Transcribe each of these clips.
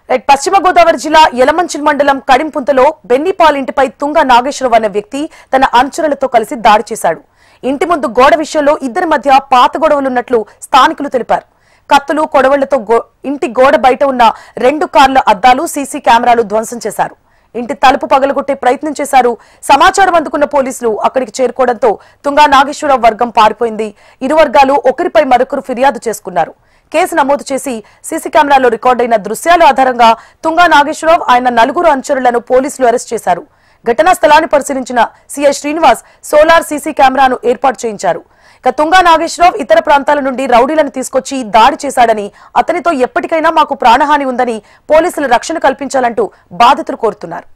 పశ్చిమ గోదావరి జిల్లా యలమంచిలి మండలం కడింపుంతలో బెన్నిపాల్ ఇంటిపై తుంగ నాగేశ్వరరావు అనే వ్యక్తి తన అనుచరులతో కలిసి దాడి చేశాడు. ఇంటి ముందు గోడ విషయంలో ఇద్దరి మధ్య పాత గొడవలున్నట్లు స్థానికులు తెలిపారు. కత్తులు కొడవళ్లతో ఇంటి గోడ బయట ఉన్న 2 కార్ల అద్దాలు సీసీ కెమెరాలు ధ్వంసం చేశారు. ఇంటి తలుపు పగలగొట్టే ప్రయత్నం చేశారు. సమాచారం అందుకున్న పోలీసులు అక్కడికి చేరుకోవడంతో తుంగ నాగేశ్వరరావు వర్గం పారిపోయింది. ఇరు వర్గాలు ఒకరిపై మరొకరు ఫిర్యాదు చేసుకున్నారు. కేసు నమోదు చేసి సీసీ కెమెరాలో రికార్డైన దృశ్యాల ఆధారంగా తుంగ నాగేశ్వరరావు ఆయన 4 అనుచరులను పోలీసులు అరెస్ట్ చేశారు. ఘటనా స్థలాన్ని పరిశీలించిన సిఐ శ్రీనివాస్ సోలార్ సీసీ కెమెరాను ఏర్పాటు చేయించారు. ఇక తుంగ నాగేశ్వరరావు ఇతర ప్రాంతాల నుండి రౌడీలను తీసుకొచ్చి దాడి చేశాడని, అతనితో ఎప్పటికైనా మాకు ప్రాణహాని ఉందని పోలీసులు రక్షణ కల్పించాలంటూ బాధితులు కోరుతున్నారు.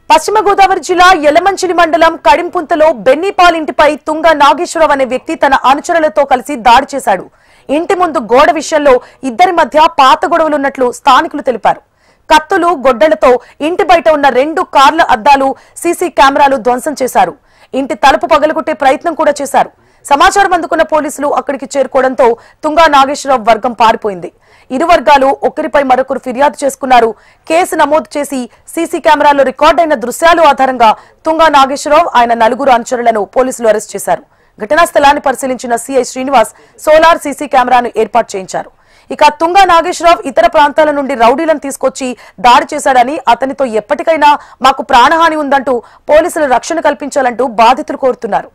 పశ్చిమ గోదావరి జిల్లా యలమంచిలి మండలం కడింపుంతలో బెన్నిపాల్ ఇంటిపై తుంగ నాగేశ్వరరావు అనే వ్యక్తి తన అనుచరులతో కలిసి దాడి చేశాడు. ఇంటి ముందు గోడ విషయంలో ఇద్దరి మధ్య పాత గొడవలున్నట్లు స్థానికులు తెలిపారు. కత్తులు గొడ్డలతో ఇంటి బయట ఉన్న 2 కార్ల అద్దాలు సీసీ కెమెరాలు ధ్వంసం చేశారు. ఇంటి తలుపు పగలగొట్టే ప్రయత్నం కూడా చేశారు. సమాచారం అందుకున్న పోలీసులు అక్కడికి చేరుకోవడంతో తుంగ నాగేశ్వరరావు వర్గం పారిపోయింది. ఇరు వర్గాలు ఒకరిపై మరొకరు ఫిర్యాదు చేసుకున్నారు. కేసు నమోదు చేసి సీసీ కెమెరాలో రికార్డైన దృశ్యాల ఆధారంగా తుంగ నాగేశ్వరరావు ఆయన 4 అనుచరులను పోలీసులు అరెస్ట్ చేశారు. ఘటనా స్థలాన్ని పరిశీలించిన సిఐ శ్రీనివాస్ సోలార్ సీసీ కెమెరాను ఏర్పాటు చేయించారు. ఇక తుంగ నాగేశ్వరరావు ఇతర ప్రాంతాల నుండి రౌడీలను తీసుకొచ్చి దాడి చేశాడని, అతనితో ఎప్పటికైనా మాకు ప్రాణహాని ఉందంటూ పోలీసులు రక్షణ కల్పించాలంటూ బాధితులు కోరుతున్నారు.